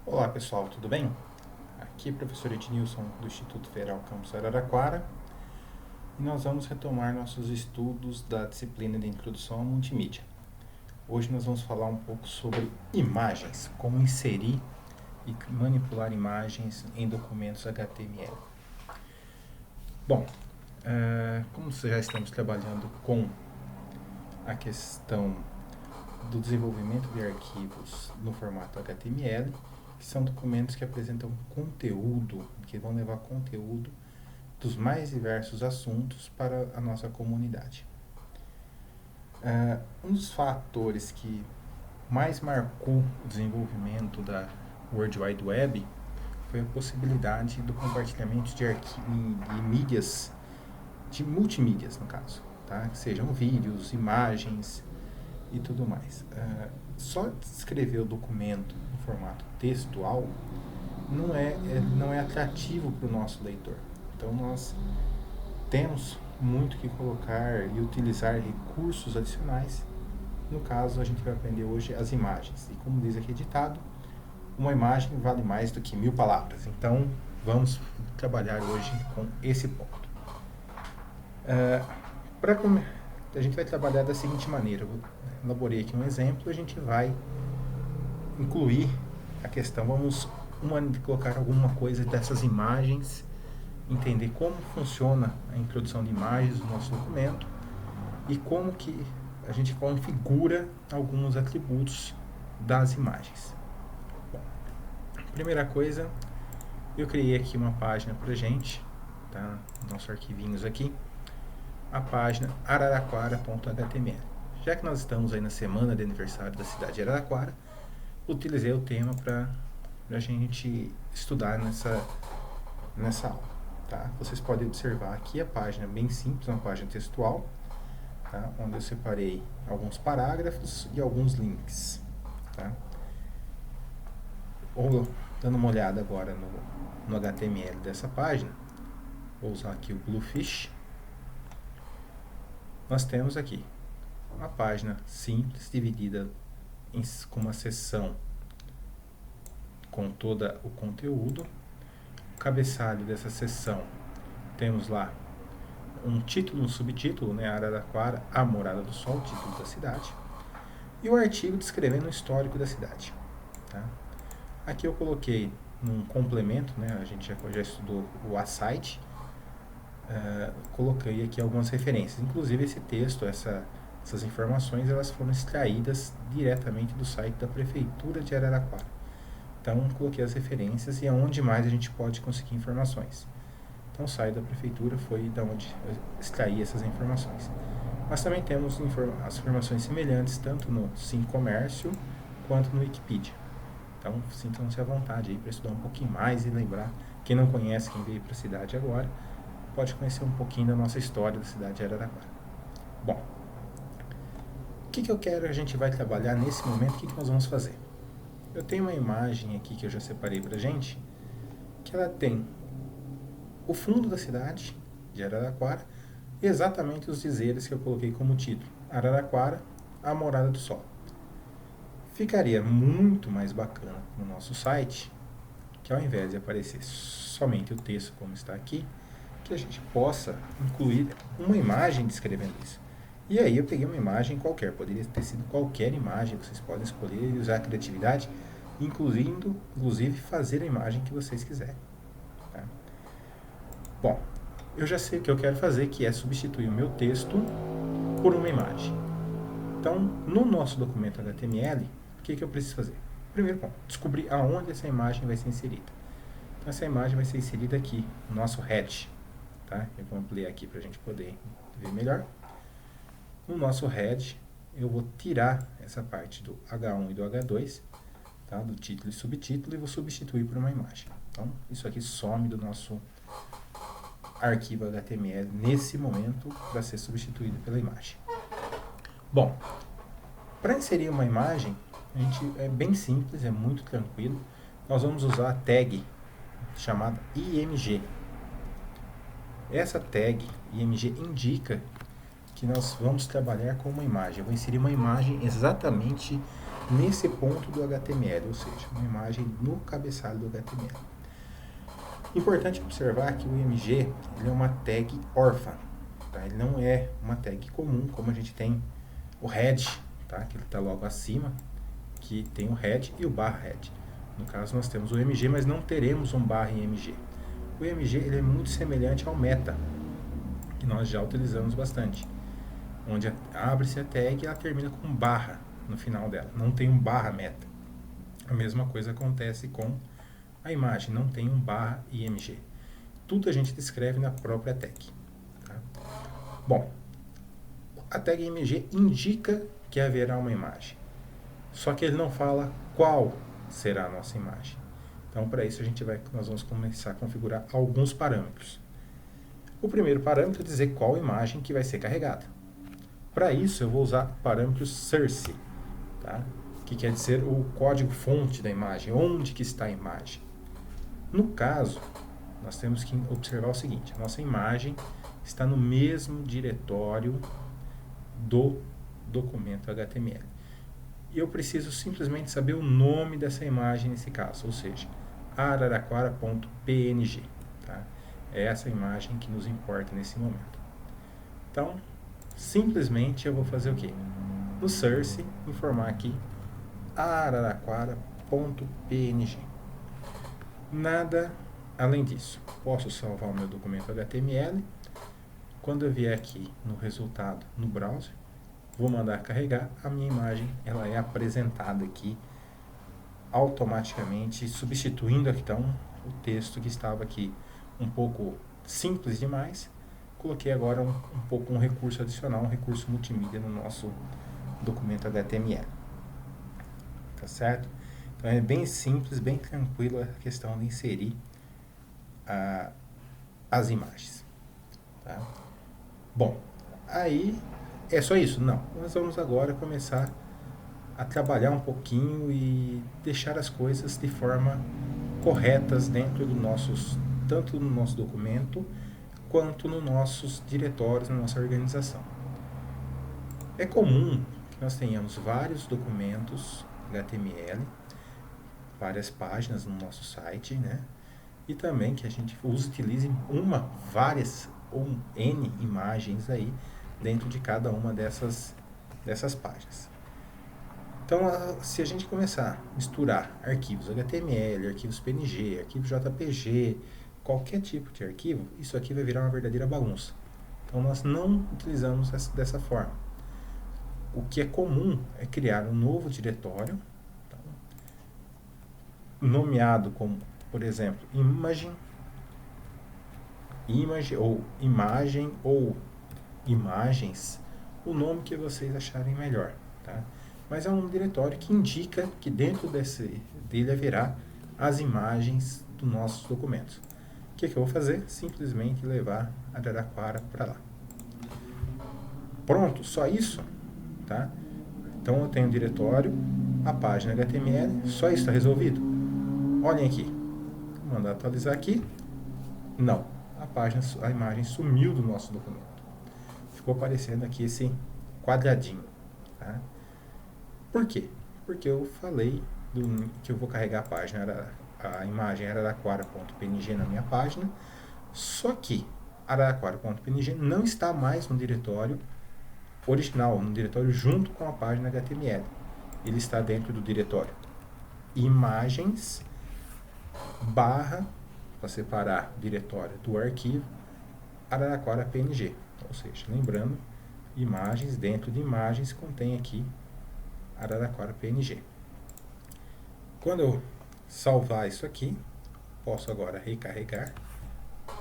Olá pessoal, tudo bem? Aqui é o professor Ednilson do Instituto Federal Campus Araraquara e nós vamos retomar nossos estudos da disciplina de Introdução à Multimídia. Hoje nós vamos falar um pouco sobre imagens, como inserir e manipular imagens em documentos HTML. Bom, como já estamos trabalhando com a questão do desenvolvimento de arquivos no formato HTML, que são documentos que apresentam conteúdo, que vão levar conteúdo dos mais diversos assuntos para a nossa comunidade. Um dos fatores que mais marcou o desenvolvimento da World Wide Web foi a possibilidade do compartilhamento de mídias, de multimídias no caso, tá? Que sejam vídeos, imagens e tudo mais. Só escrever o documento no formato textual não é atrativo para o nosso leitor. Então nós temos muito que colocar e utilizar recursos adicionais. No caso, a gente vai aprender hoje as imagens. E como diz aqui o ditado, uma imagem vale mais do que 1000 palavras. Então vamos trabalhar hoje com esse ponto. A gente vai trabalhar da seguinte maneira. Eu elaborei aqui um exemplo, a gente vai incluir a questão, vamos colocar alguma coisa dessas imagens, entender como funciona a introdução de imagens no nosso documento e como que a gente configura alguns atributos das imagens. Bom, primeira coisa, eu criei aqui uma página pra gente, tá? Nossos arquivinhos aqui, a página araraquara.html. Já que nós estamos aí na semana de aniversário da cidade de Araraquara, utilizei o tema para a gente estudar nessa aula. Tá? Vocês podem observar aqui a página bem simples, uma página textual, tá? Onde eu separei alguns parágrafos e alguns links. Tá? Ou dando uma olhada agora no HTML dessa página, vou usar aqui o Bluefish. Nós temos aqui uma página simples, dividida com uma seção com todo o conteúdo. O cabeçalho dessa seção, temos lá um título, um subtítulo, né? Araraquara, a morada do sol, título da cidade. E o artigo descrevendo o histórico da cidade. Tá? Aqui eu coloquei um complemento, né? A gente já estudou o asite. Coloquei aqui algumas referências. Inclusive esse texto, essas informações, elas foram extraídas diretamente do site da Prefeitura de Araraquara. Então, coloquei as referências e aonde mais a gente pode conseguir informações. Então, o site da Prefeitura foi da onde eu extraí essas informações. Mas também temos as informações semelhantes, tanto no Sim Comércio, quanto no Wikipedia. Então, sintam-se à vontade aí para estudar um pouquinho mais e lembrar. Quem não conhece, quem veio para a cidade agora, pode conhecer um pouquinho da nossa história da cidade de Araraquara. Bom, o que eu quero, a gente vai trabalhar nesse momento, o que nós vamos fazer? Eu tenho uma imagem aqui que eu já separei pra gente, que ela tem o fundo da cidade de Araraquara e exatamente os dizeres que eu coloquei como título. Araraquara, a morada do sol. Ficaria muito mais bacana no nosso site, que ao invés de aparecer somente o texto como está aqui, que a gente possa incluir uma imagem descrevendo isso. E aí eu peguei uma imagem qualquer, poderia ter sido qualquer imagem, vocês podem escolher e usar a criatividade, inclusive fazer a imagem que vocês quiserem. Tá? Bom, eu já sei o que eu quero fazer, que é substituir o meu texto por uma imagem. Então, no nosso documento HTML, o que eu preciso fazer? Primeiro ponto, descobrir aonde essa imagem vai ser inserida. Então, essa imagem vai ser inserida aqui, no nosso head. Tá? Eu vou ampliar aqui para a gente poder ver melhor. No nosso head, eu vou tirar essa parte do H1 e do H2, tá? Do título e subtítulo, e vou substituir por uma imagem. Então, isso aqui some do nosso arquivo HTML nesse momento para ser substituído pela imagem. Bom, para inserir uma imagem, é bem simples, é muito tranquilo. Nós vamos usar a tag chamada IMG. Essa tag IMG indica que nós vamos trabalhar com uma imagem. Eu vou inserir uma imagem exatamente nesse ponto do HTML, ou seja, uma imagem no cabeçalho do HTML. Importante observar que o IMG ele é uma tag órfã, tá? Ele não é uma tag comum, como a gente tem o head, tá? Que ele está logo acima, que tem o head e o barra head. No caso, nós temos o IMG, mas não teremos um barra em IMG. O IMG ele é muito semelhante ao meta, que nós já utilizamos bastante, onde abre-se a tag e ela termina com barra no final dela, não tem um barra meta. A mesma coisa acontece com a imagem, não tem um barra IMG. Tudo a gente descreve na própria tag. Tá? Bom, a tag IMG indica que haverá uma imagem, só que ele não fala qual será a nossa imagem. Então, para isso, nós vamos começar a configurar alguns parâmetros. O primeiro parâmetro é dizer qual imagem que vai ser carregada. Para isso, eu vou usar o parâmetro source, tá? Que quer dizer o código-fonte da imagem, onde que está a imagem. No caso, nós temos que observar o seguinte, a nossa imagem está no mesmo diretório do documento HTML. E eu preciso simplesmente saber o nome dessa imagem nesse caso, ou seja, araraquara.png. Tá? É essa imagem que nos importa nesse momento. Então, simplesmente eu vou fazer o quê? No source, informar aqui araraquara.png. Nada além disso. Posso salvar o meu documento HTML. Quando eu vier aqui no resultado no browser, vou mandar carregar, a minha imagem ela é apresentada aqui automaticamente, substituindo então o texto que estava aqui um pouco simples demais. Coloquei agora um recurso adicional, um recurso multimídia no nosso documento HTML. Tá certo? Então é bem simples, bem tranquilo a questão de inserir as imagens. Tá? Bom, aí é só isso? Não. Nós vamos agora começar a trabalhar um pouquinho e deixar as coisas de forma corretas dentro do tanto no nosso documento quanto nos nossos diretórios, na nossa organização. É comum que nós tenhamos vários documentos HTML, várias páginas no nosso site, né? E também que a gente utilize várias ou N imagens aí dentro de cada uma dessas páginas. Então, se a gente começar a misturar arquivos HTML, arquivos PNG, arquivos JPG, qualquer tipo de arquivo, isso aqui vai virar uma verdadeira bagunça. Então, nós não utilizamos dessa forma. O que é comum é criar um novo diretório, tá? Nomeado como, por exemplo, image ou imagem ou imagens, o nome que vocês acharem melhor, tá? Mas é um diretório que indica que dentro dele haverá as imagens dos nossos documentos. O que eu vou fazer? Simplesmente levar a Araraquara para lá. Pronto, só isso, tá? Então eu tenho o diretório, a página HTML, só isso está resolvido? Olhem aqui, vou mandar atualizar aqui. Não, a imagem sumiu do nosso documento. Ficou aparecendo aqui esse quadradinho, tá? Por quê? Porque eu falei que eu vou carregar a imagem araraquara.png na minha página, só que araraquara.png não está mais no diretório original, no diretório junto com a página HTML. Ele está dentro do diretório imagens barra, para separar o diretório do arquivo, araraquara.png. Ou seja, lembrando, imagens dentro de imagens contém aqui araraquara.png. Quando eu salvar isso aqui, posso agora recarregar,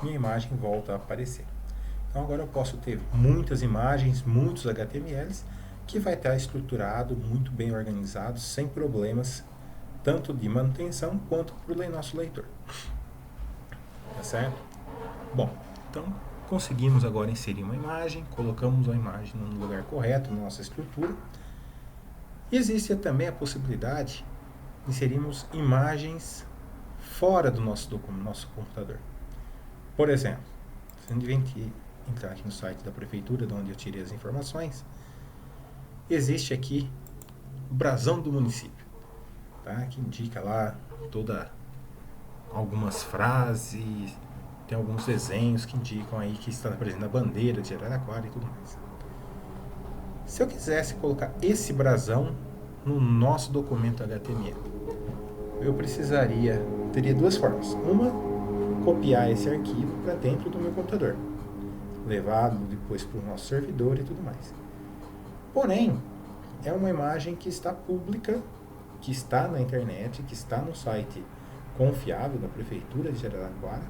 minha imagem volta a aparecer. Então agora eu posso ter muitas imagens, muitos HTMLs, que vai estar estruturado, muito bem organizado, sem problemas, tanto de manutenção quanto para o nosso leitor. Tá certo? Bom, então conseguimos agora inserir uma imagem, colocamos a imagem no lugar correto na nossa estrutura. E existe também a possibilidade de inserirmos imagens fora do nosso computador. Por exemplo, se a gente entrar aqui no site da prefeitura, de onde eu tirei as informações, existe aqui o brasão do município, tá? Que indica lá algumas frases, tem alguns desenhos que indicam aí que está presente a bandeira de Araraquara e tudo mais. Se eu quisesse colocar esse brasão no nosso documento HTML, eu teria duas formas. Uma, copiar esse arquivo para dentro do meu computador, levado depois para o nosso servidor e tudo mais. Porém, é uma imagem que está pública, que está na internet, que está no site confiável da Prefeitura de Araraquara.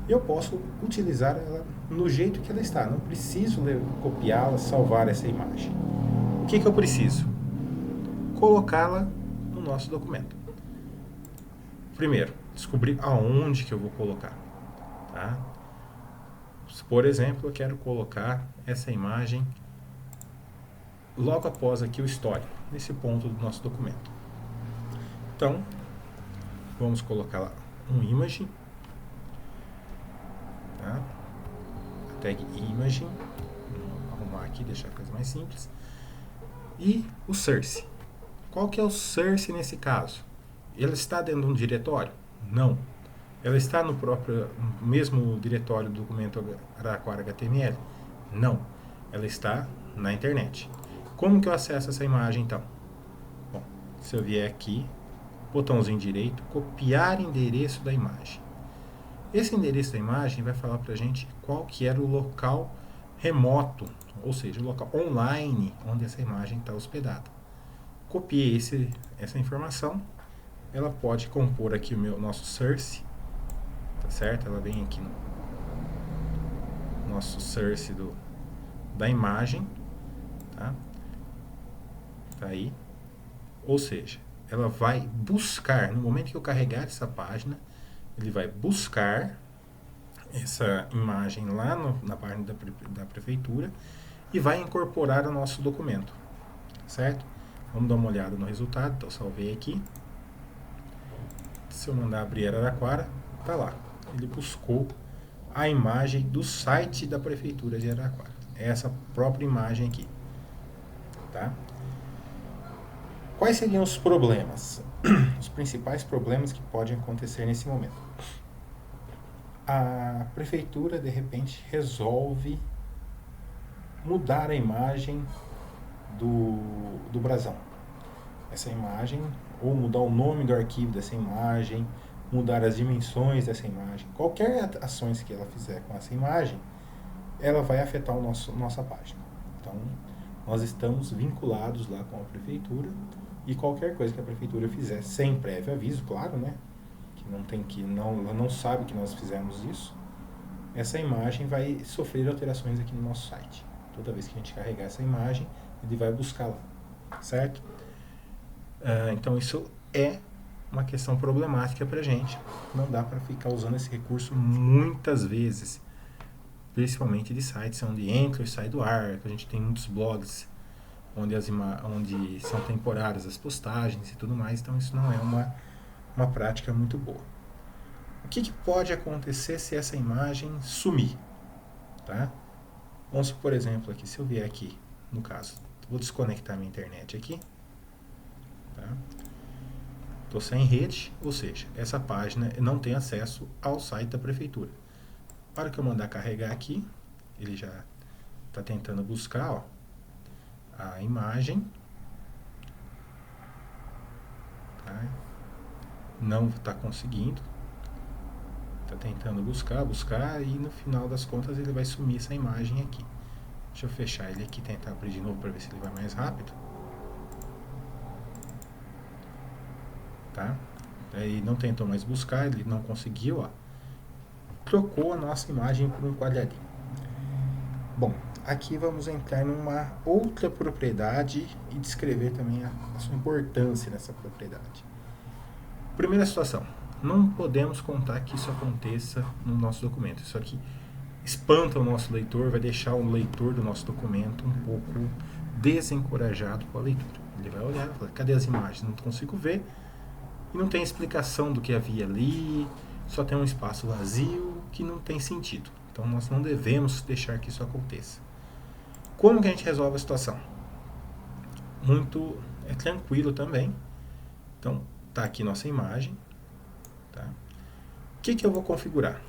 Eu posso utilizar ela no jeito que ela está. Não preciso copiá-la, salvar essa imagem. O que eu preciso? Colocá-la no nosso documento. Primeiro, descobrir aonde que eu vou colocar. Tá? Por exemplo, eu quero colocar essa imagem logo após aqui o histórico, nesse ponto do nosso documento. Então, vamos colocar lá um image, tá? Tag image, vamos arrumar aqui, deixar a coisa mais simples. E o source. Qual que é o source nesse caso? Ele está dentro de um diretório? Não. Ela está no mesmo diretório do documento Araraquara HTML? Não. Ela está na internet. Como que eu acesso essa imagem, então? Bom, se eu vier aqui, botãozinho direito, copiar endereço da imagem. Esse endereço da imagem vai falar para a gente qual que era o local remoto, ou seja, o local online onde essa imagem está hospedada. Copiei essa informação, ela pode compor aqui o nosso source, tá certo? Ela vem aqui no nosso source da imagem, tá? Tá aí. Ou seja, ela vai buscar, no momento que eu carregar essa página, ele vai buscar essa imagem lá na página da prefeitura e vai incorporar ao nosso documento, certo? Vamos dar uma olhada no resultado. Então, salvei aqui. Se eu mandar abrir Araraquara, tá lá. Ele buscou a imagem do site da prefeitura de Araraquara. É essa própria imagem aqui, tá? Quais seriam os problemas? Os principais problemas que podem acontecer nesse momento. A prefeitura, de repente, resolve mudar a imagem do brasão. Essa imagem, ou mudar o nome do arquivo dessa imagem, mudar as dimensões dessa imagem. Qualquer ações que ela fizer com essa imagem, ela vai afetar nossa página. Então, nós estamos vinculados lá com a prefeitura e qualquer coisa que a prefeitura fizer sem prévio aviso, claro, né? Ela não sabe que nós fizemos isso. Essa imagem vai sofrer alterações aqui no nosso site. Toda vez que a gente carregar essa imagem, ele vai buscar lá, certo? Então isso é uma questão problemática para a gente. Não dá para ficar usando esse recurso muitas vezes, principalmente de sites onde entra e sai do ar. A gente tem muitos blogs onde são temporárias as postagens e tudo mais, então isso não é uma prática muito boa. O que pode acontecer se essa imagem sumir? Tá? Vamos, por exemplo, aqui, se eu vier aqui, no caso, vou desconectar minha internet aqui. Tá? Estou sem rede, ou seja, essa página não tem acesso ao site da prefeitura. Para que eu mandar carregar aqui, ele já está tentando buscar, ó, a imagem. Tá? Não está conseguindo. Está tentando buscar e no final das contas ele vai sumir essa imagem aqui. Deixa eu fechar ele aqui, tentar abrir de novo para ver se ele vai mais rápido. Tá? Aí não tentou mais buscar, ele não conseguiu, ó. Trocou a nossa imagem por um quadradinho. Bom, aqui vamos entrar numa outra propriedade e descrever também a sua importância nessa propriedade. Primeira situação, não podemos contar que isso aconteça no nosso documento. Isso aqui espanta o nosso leitor, vai deixar o leitor do nosso documento um pouco desencorajado com a leitura. Ele vai olhar e falar, cadê as imagens? Não consigo ver. E não tem explicação do que havia ali, só tem um espaço vazio que não tem sentido. Então nós não devemos deixar que isso aconteça. Como que a gente resolve a situação? é tranquilo também. Então, tá aqui nossa imagem. Tá? O que eu vou configurar?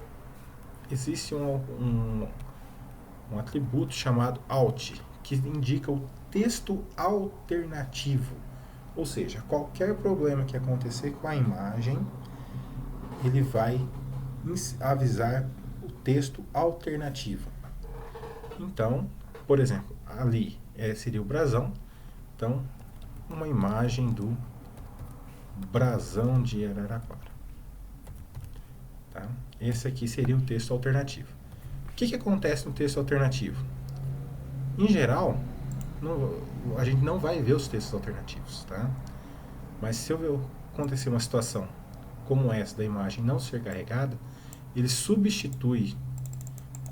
Existe um atributo chamado Alt, que indica o texto alternativo. Ou seja, qualquer problema que acontecer com a imagem, ele vai avisar o texto alternativo. Então, por exemplo, ali seria o brasão. Então, uma imagem do brasão de Araraquara. Tá? Esse aqui seria o texto alternativo. O que acontece no texto alternativo? Em geral, a gente não vai ver os textos alternativos, tá? Mas se acontecer uma situação como essa da imagem não ser carregada, ele substitui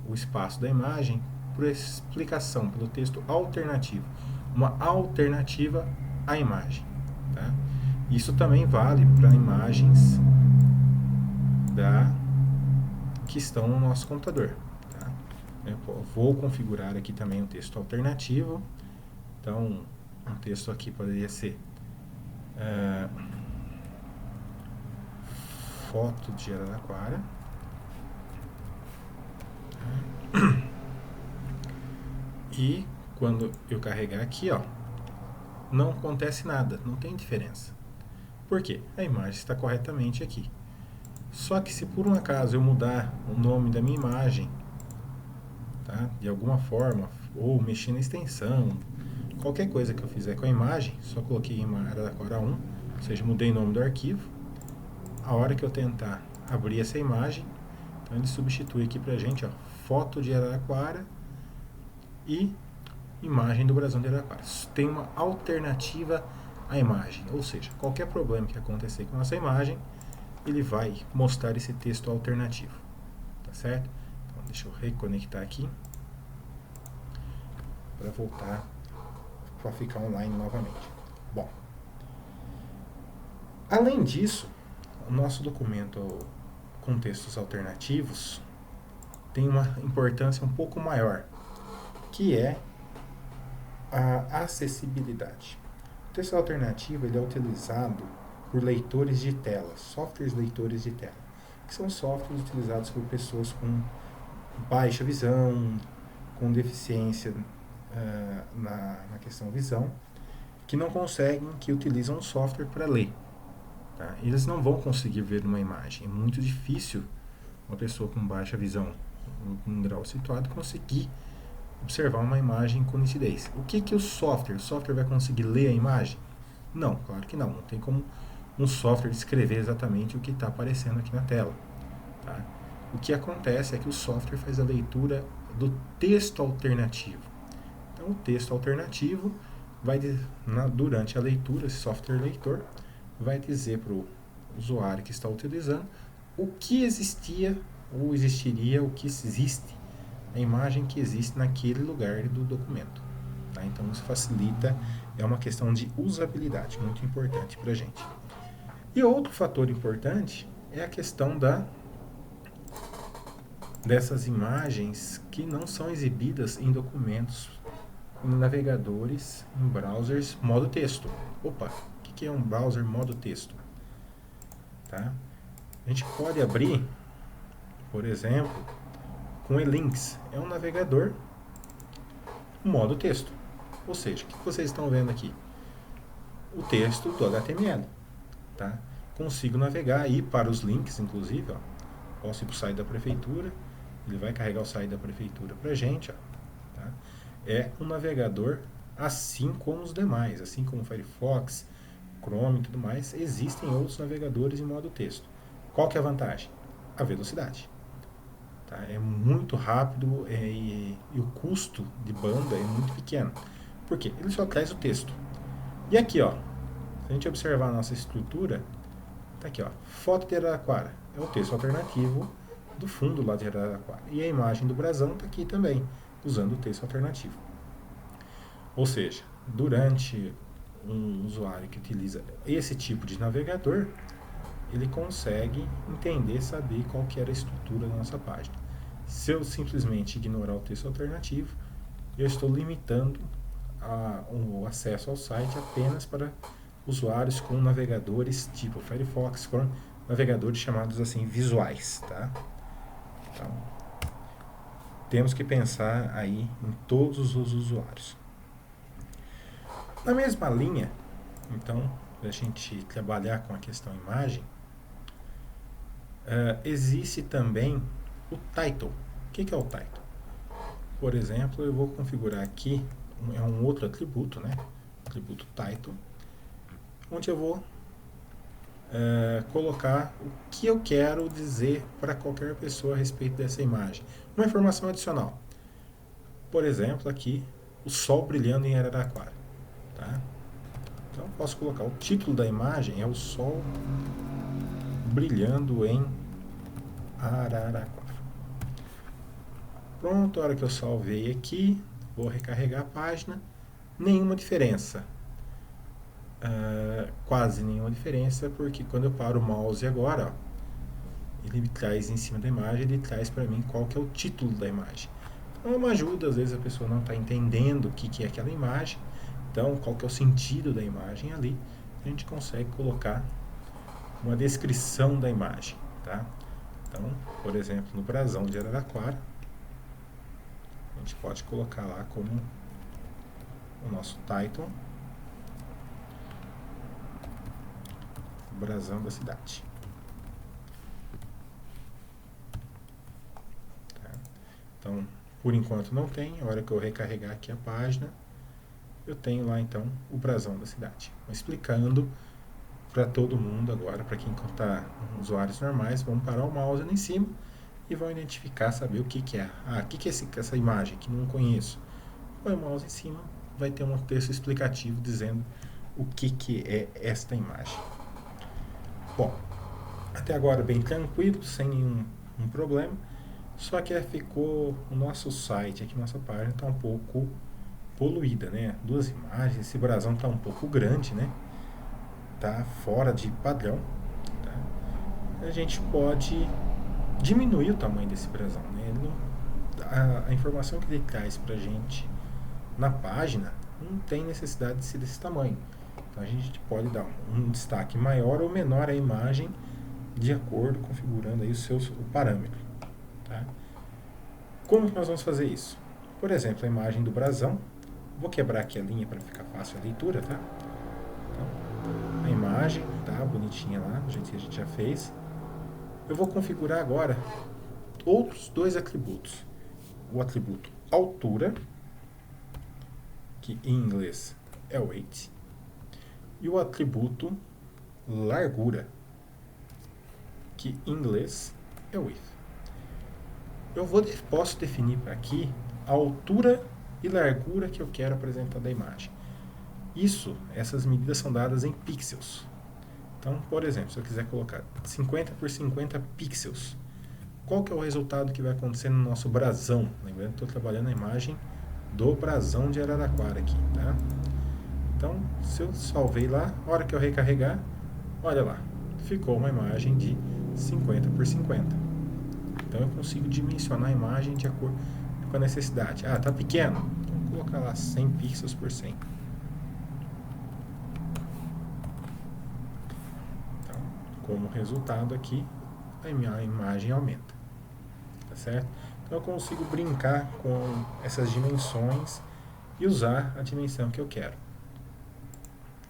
o espaço da imagem por explicação, pelo texto alternativo. Uma alternativa à imagem. Tá? Isso também vale para imagens que estão no nosso computador. Tá? Eu vou configurar aqui também um texto alternativo. Então, um texto aqui poderia ser foto de Araraquara. E quando eu carregar aqui, ó, não acontece nada, não tem diferença. Por quê? A imagem está corretamente aqui. Só que se por um acaso eu mudar o nome da minha imagem, tá, de alguma forma, ou mexer na extensão, qualquer coisa que eu fizer com a imagem, só coloquei em Araraquara 1, ou seja, mudei o nome do arquivo, a hora que eu tentar abrir essa imagem, então ele substitui aqui pra gente, ó, foto de Araraquara e imagem do brasão de Araraquara. Tem uma alternativa à imagem, ou seja, qualquer problema que acontecer com a nossa imagem, ele vai mostrar esse texto alternativo, tá certo? Então, deixa eu reconectar aqui para voltar para ficar online novamente. Bom, além disso, o nosso documento com textos alternativos tem uma importância um pouco maior, que é a acessibilidade. O texto alternativo ele é utilizado por leitores de tela, softwares leitores de tela, que são softwares utilizados por pessoas com baixa visão, com deficiência na questão visão, que não conseguem, que utilizam um software para ler. Tá? Eles não vão conseguir ver uma imagem. É muito difícil uma pessoa com baixa visão, um grau situado, conseguir observar uma imagem com nitidez. O que o software? O software vai conseguir ler a imagem? Não, claro que não. Não tem como um software descrever exatamente o que está aparecendo aqui na tela. Tá? O que acontece é que o software faz a leitura do texto alternativo. Então, o texto alternativo vai, durante a leitura, esse software leitor vai dizer para o usuário que está utilizando o que existia ou existiria, o que existe, a imagem que existe naquele lugar do documento. Tá? Então, isso facilita, é uma questão de usabilidade, muito importante para a gente. E outro fator importante é a questão dessas imagens que não são exibidas em documentos, em navegadores, em browsers modo texto. Opa, o que é um browser modo texto? Tá? A gente pode abrir, por exemplo, com eLinks. É um navegador modo texto. Ou seja, o que vocês estão vendo aqui? O texto do HTML. Tá? Consigo navegar aí para os links, inclusive, ó. Posso ir para o site da prefeitura, ele vai carregar o site da prefeitura para a gente, ó. Tá? É um navegador assim como os demais, assim como o Firefox, Chrome e tudo mais, existem outros navegadores em modo texto. Qual que é a vantagem? A velocidade. Tá? É muito rápido e o custo de banda é muito pequeno. Por quê? Ele só traz o texto. E aqui, ó, se a gente observar a nossa estrutura, tá aqui, ó, foto de Araraquara, é o texto alternativo do fundo lá de Araraquara. E a imagem do brasão está aqui também, usando o texto alternativo. Ou seja, durante um usuário que utiliza esse tipo de navegador, ele consegue entender, saber qual que era a estrutura da nossa página. Se eu simplesmente ignorar o texto alternativo, eu estou limitando o acesso ao site apenas para usuários com navegadores tipo Firefox, com navegadores chamados assim visuais, tá? Então, temos que pensar aí em todos os usuários. Na mesma linha, então, para a gente trabalhar com a questão imagem, existe também o title. O que é o title? Por exemplo, eu vou configurar aqui, é um outro atributo, né? Atributo title, onde eu vou colocar o que eu quero dizer para qualquer pessoa a respeito dessa imagem. Uma informação adicional. Por exemplo, aqui, o sol brilhando em Araraquara. Tá? Então, eu posso colocar o título da imagem, é o sol brilhando em Araraquara. Pronto, a hora que eu salvei aqui, vou recarregar a página, nenhuma diferença. Quase nenhuma diferença, porque quando eu paro o mouse agora, ó, ele me traz em cima da imagem, ele traz para mim qual que é o título da imagem. Então é uma ajuda, às vezes a pessoa não está entendendo o que é aquela imagem, então qual que é o sentido da imagem ali, a gente consegue colocar uma descrição da imagem, tá? Então, por exemplo, no brasão de Araraquara, a gente pode colocar lá como o nosso title, brasão da cidade. Tá? Então, por enquanto não tem, a hora que eu recarregar aqui a página, eu tenho lá então o brasão da cidade. Explicando para todo mundo agora, para quem está usuários normais, vão parar o mouse ali em cima e vão identificar, saber o que é. O que é essa imagem que não conheço? Põe o mouse em cima, vai ter um texto explicativo dizendo o que é esta imagem. Bom, até agora bem tranquilo, sem nenhum problema, só que ficou o nosso site aqui, nossa página está um pouco poluída, né? Duas imagens, esse brasão está um pouco grande, né? Tá fora de padrão, tá? A gente pode diminuir o tamanho desse brasão, né? A informação que ele traz pra gente na página não tem necessidade de ser desse tamanho. Então a gente pode dar um destaque maior ou menor à imagem de acordo, configurando aí o parâmetro. Tá? Como que nós vamos fazer isso? Por exemplo, a imagem do brasão. Vou quebrar aqui a linha para ficar fácil a leitura, tá? Então, a imagem tá bonitinha lá, do jeito que a gente já fez. Eu vou configurar agora outros dois atributos. O atributo altura, que em inglês é weight, e o atributo largura, que em inglês é width. Eu posso definir para aqui a altura e largura que eu quero apresentar da imagem. Essas medidas são dadas em pixels. Então, por exemplo, se eu quiser colocar 50 por 50 pixels, qual que é o resultado que vai acontecer no nosso brasão? Lembrando que estou trabalhando a imagem do brasão de Araraquara aqui, tá? Então, se eu salvei lá, a hora que eu recarregar, olha lá, ficou uma imagem de 50 por 50. Então, eu consigo dimensionar a imagem de acordo com a necessidade. Tá pequeno? Então, vou colocar lá 100 pixels por 100. Então, como resultado aqui, a minha imagem aumenta. Tá certo? Então, eu consigo brincar com essas dimensões e usar a dimensão que eu quero.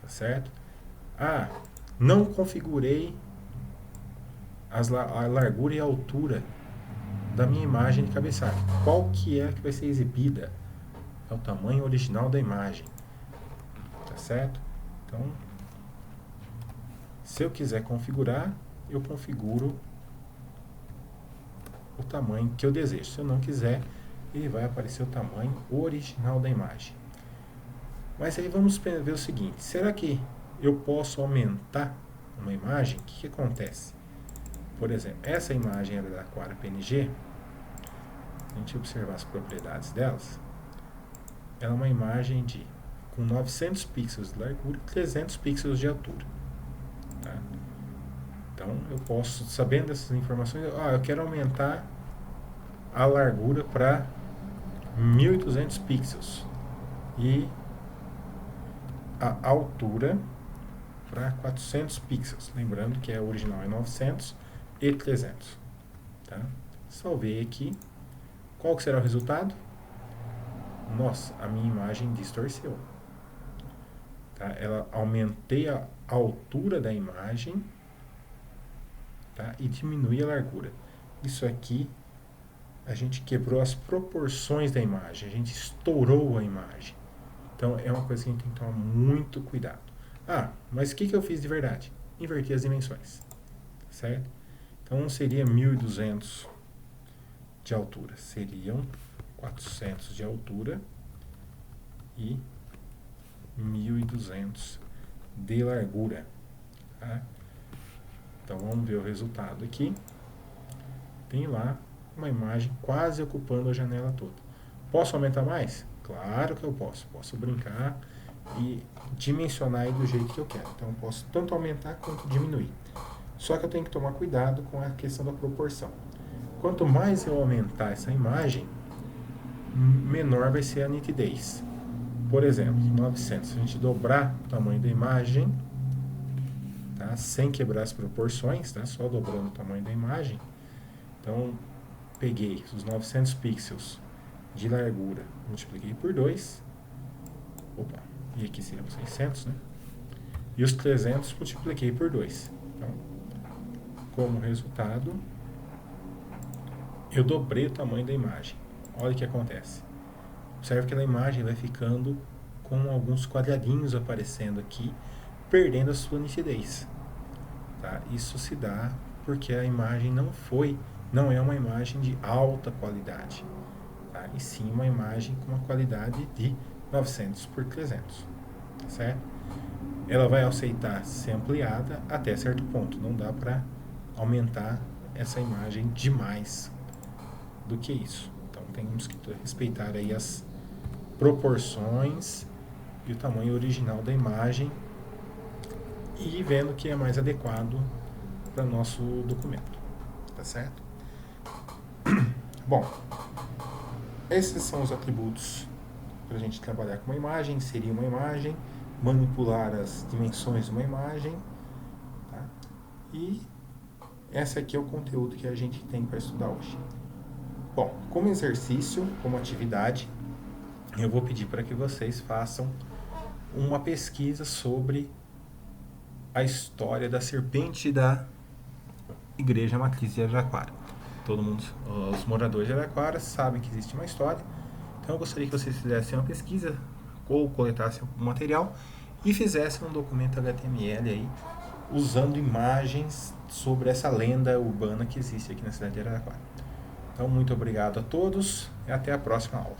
Tá certo? Não configurei a largura e a altura da minha imagem de cabeçalho. Qual que vai ser exibida? É o tamanho original da imagem. Tá certo? Então, se eu quiser configurar, eu configuro o tamanho que eu desejo. Se eu não quiser, ele vai aparecer o tamanho original da imagem. Mas aí vamos ver o seguinte: será que eu posso aumentar uma imagem? O que acontece? Por exemplo, essa imagem era da Araraquara PNG. A gente observar as propriedades delas. Ela é uma imagem com 900 pixels de largura e 300 pixels de altura. Tá? Então, eu posso, sabendo dessas informações, eu quero aumentar a largura para 1.200 pixels e a altura para 400 pixels. Lembrando que a original é 900 e 300. Tá? Salvei aqui. Qual que será o resultado? Nossa, a minha imagem distorceu. Tá? Aumentei a altura da imagem, tá? E diminui a largura. Isso aqui, a gente quebrou as proporções da imagem, a gente estourou a imagem. Então é uma coisa que a gente tem que tomar muito cuidado. Ah, mas o que eu fiz de verdade? Inverti as dimensões, certo? Então não seria 1200 de altura, seriam 400 de altura e 1200 de largura. Tá? Então vamos ver o resultado aqui. Tem lá uma imagem quase ocupando a janela toda. Posso aumentar mais? Claro que eu posso. Posso brincar e dimensionar aí do jeito que eu quero. Então eu posso tanto aumentar quanto diminuir. Só que eu tenho que tomar cuidado com a questão da proporção. Quanto mais eu aumentar essa imagem, menor vai ser a nitidez. Por exemplo, 900. Se a gente dobrar o tamanho da imagem, tá? Sem quebrar as proporções, tá? Só dobrando o tamanho da imagem. Então, peguei os 900 pixels de largura, multipliquei por 2. Opa, e aqui seriam 600, né? E os 300 multipliquei por 2. Então, como resultado, eu dobrei o tamanho da imagem. Olha o que acontece. Observe que a imagem vai ficando com alguns quadradinhos aparecendo aqui, perdendo a sua nitidez. Tá? Isso se dá porque a imagem não é uma imagem de alta qualidade, tá? E sim uma imagem com uma qualidade de 900 por 300, certo? Ela vai aceitar ser ampliada até certo ponto, não dá para aumentar essa imagem demais do que isso. Então temos que respeitar aí as proporções e o tamanho original da imagem e ir vendo o que é mais adequado para nosso documento, tá certo? Bom, esses são os atributos para a gente trabalhar com uma imagem, inserir uma imagem, manipular as dimensões de uma imagem, tá? E esse aqui é o conteúdo que a gente tem para estudar hoje. Bom, como exercício, como atividade, eu vou pedir para que vocês façam uma pesquisa sobre a história da serpente da Igreja Matriz de Araraquara. Todo mundo, os moradores de Araraquara sabem que existe uma história, então eu gostaria que vocês fizessem uma pesquisa ou coletassem um material e fizessem um documento HTML aí, usando imagens sobre essa lenda urbana que existe aqui na cidade de Araraquara. Então, muito obrigado a todos e até a próxima aula.